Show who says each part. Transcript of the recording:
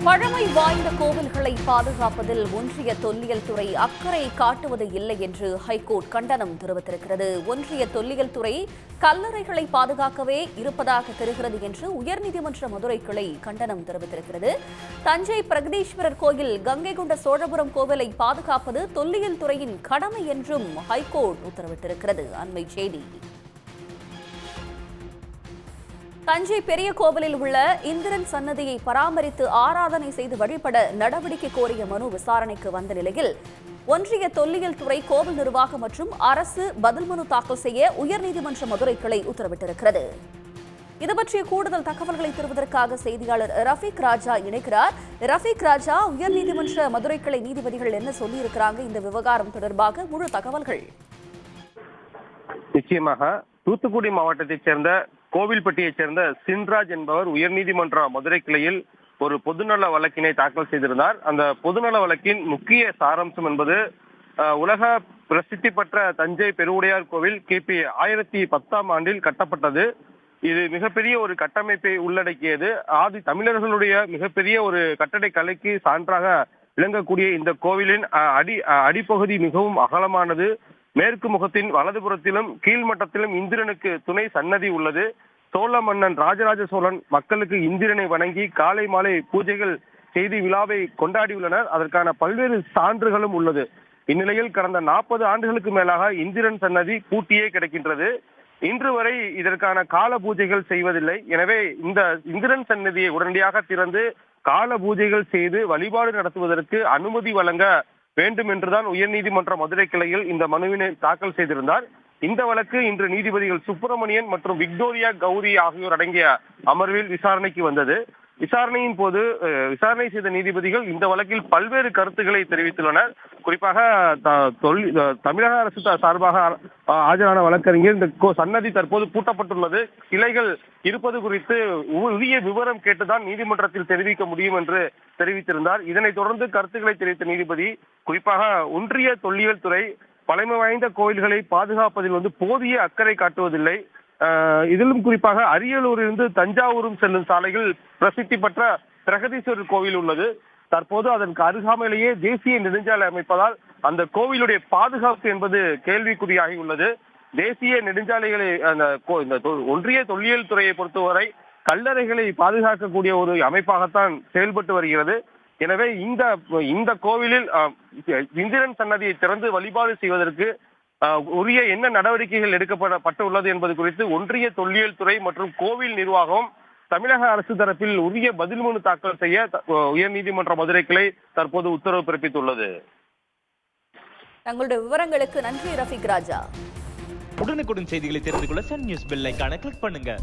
Speaker 1: பழமை வாய்ந்த கோவில்களை பாதுகாப்பதில் ஒன்றிய தொல்லியல் துறை அக்கறை காட்டுவது இல்லை என்று ஹைகோர்ட் கண்டனம் தெரிவித்திருக்கிறது. ஒன்றிய தொல்லியல் துறை கல்லறைகளை பாதுகாக்கவே இருப்பதாக தெரிகிறது என்று உயர்நீதிமன்ற மதுரை கிளை கண்டனம் தெரிவித்திருக்கிறது. தஞ்சை பிரகதீஸ்வரர் கோயில், கங்கை கொண்ட சோழபுரம் கோவிலை பாதுகாப்பது தொல்லியல் துறையின் கடமை என்றும் ஹைகோர்ட் உத்தரவிட்டிருக்கிறது. அண்மை செய்தி. தஞ்சை பெரிய கோவிலில் உள்ள இந்திரன் சன்னதியை பராமரித்து ஆராதனை செய்து வழிபட நடவடிக்கை கோரிய மனு விசாரணைக்கு வந்த நிலையில் ஒன்றிய தொல்லியல் துறை, கோவில் நிர்வாகம் மற்றும் அரசு பதில் மனு தாக்கல் செய்ய உயர்நீதிமன்ற மதுரை கிளை உத்தரவிட்டிருக்கிறது. இதுபற்றிய கூடுதல் தகவல்களை தருவதற்காக செய்தியாளர் ரஃபீக் ராஜா இணைக்கிறார். ரஃபீக் ராஜா, உயர்நீதிமன்ற மதுரை கிளை நீதிபதிகள் என்ன சொல்லியிருக்கிறாங்க இந்த விவகாரம் தொடர்பாக முழு தகவல்கள்?
Speaker 2: நிச்சயமாக தூத்துக்குடி மாவட்டத்தைச் சேர்ந்த கோவில்பட்டியைச் சேர்ந்த சின்ராஜ் என்பவர் உயர்நீதிமன்ற மதுரை கிளையில் ஒரு பொதுநல வழக்கினை தாக்கல் செய்திருந்தார். அந்த பொதுநல வழக்கின் முக்கிய சாராம்சம் என்பது, உலக பிரசித்தி பெற்ற தஞ்சை பெருவுடையார் கோவில் கிபி 1010ஆம் ஆண்டில் கட்டப்பட்டது. இது மிகப்பெரிய ஒரு கட்டமைப்பை உள்ளடக்கியது. ஆதி தமிழர்களுடைய மிகப்பெரிய ஒரு கட்டடை கலைக்கு சான்றாக விளங்கக்கூடிய இந்த கோவிலின் அடிப்பகுதி மிகவும் அகலமானது. மேற்கு முகத்தின் வலதுபுறத்திலும் கீழ்மட்டத்திலும் இந்திரனுக்கு துணை சன்னதி உள்ளது. சோழ மன்னன் ராஜராஜ சோழன் மக்களுக்கு இந்திரனை வணங்கி காலை மாலை பூஜைகள் செய்து விழாவை கொண்டாடியுள்ளனர். அதற்கான பல்வேறு சான்றுகளும் உள்ளது. இந்நிலையில் கடந்த 40 ஆண்டுகளுக்கு மேலாக இந்திரன் சன்னதி பூட்டியே கிடக்கின்றது. இன்று வரை இதற்கான கால பூஜைகள் செய்வதில்லை. எனவே இந்த இந்திரன் சன்னதியை உடனடியாக திறந்து கால பூஜைகள் செய்து வழிபாடு நடத்துவதற்கு அனுமதி வழங்க வேண்டும் என்றுதான் உயர்நீதிமன்ற மதுரை கிளையில் இந்த மனுவினை தாக்கல் செய்திருந்தார். இந்த வழக்கு இன்று நீதிபதிகள் சுப்பிரமணியன் மற்றும் விக்டோரியா கௌரி ஆகியோர் அடங்கிய அமர்வில் விசாரணைக்கு வந்தது. விசாரணையின் போது விசாரணை செய்த நீதிபதிகள் இந்த வழக்கில் பல்வேறு கருத்துக்களை தெரிவித்துள்ளனர். குறிப்பாக தமிழக அரசு சார்பாக ஆஜரான வழக்கறிஞர், இந்த சன்னதி தற்போது பூட்டப்பட்டுள்ளது, சிலைகள் இருப்பது குறித்து உரிய விவரம் கேட்டுதான் நீதிமன்றத்தில் தெரிவிக்க முடியும் என்று தெரிவித்திருந்தார். இதனைத் தொடர்ந்து கருத்துக்களை தெரிவித்த நீதிபதி, குறிப்பாக ஒன்றிய தொல்லியல் துறை பழமை வாய்ந்த கோயில்களை பாதுகாப்பதில் போதிய அக்கறை காட்டுவதில்லை. இதிலும் குறிப்பாக அரியலூரிலிருந்து தஞ்சாவூரும் செல்லும் சாலையில் பிரசித்தி பெற்ற பிரகதீஸ்வரர் கோவில் உள்ளது. தற்போது அதற்கு அருகாமையிலேயே தேசிய நெடுஞ்சாலை அமைப்பதால் அந்த கோவிலுடைய பாதுகாப்பு என்பது கேள்விக்குறியாகி உள்ளது. தேசிய நெடுஞ்சாலைகளை ஒன்றிய தொல்லியல் துறையை பொறுத்தவரை கல்லறைகளை பாதுகாக்கக்கூடிய ஒரு அமைப்பாகத்தான் செயல்பட்டு வருகிறது. எனவே இந்த கோவிலில் இந்திரன் சன்னதியை திறந்து வழிபாடு செய்வதற்கு உரிய என்ன நடவடிக்கைகள் எடுக்கப்பட்டுள்ளது என்பது குறித்து ஒன்றிய தொல்லியல் துறை மற்றும் கோவில் நிர்வாகம் தமிழக அரசு தரப்பில் உரிய பதில் மனு தாக்கல் செய்ய உயர்நீதிமன்ற மதுரை கிளை தற்போது உத்தரவு பிறப்பித்துள்ளது.
Speaker 1: தங்களுடைய விவரங்களுக்கு நன்றி ரஃபீக் ராஜா.
Speaker 3: உடனுக்குடன் செய்திகளை தெரிந்து கொள்ள சன் நியூஸ் பெல் ஐகானை கிளிக் பண்ணுங்க.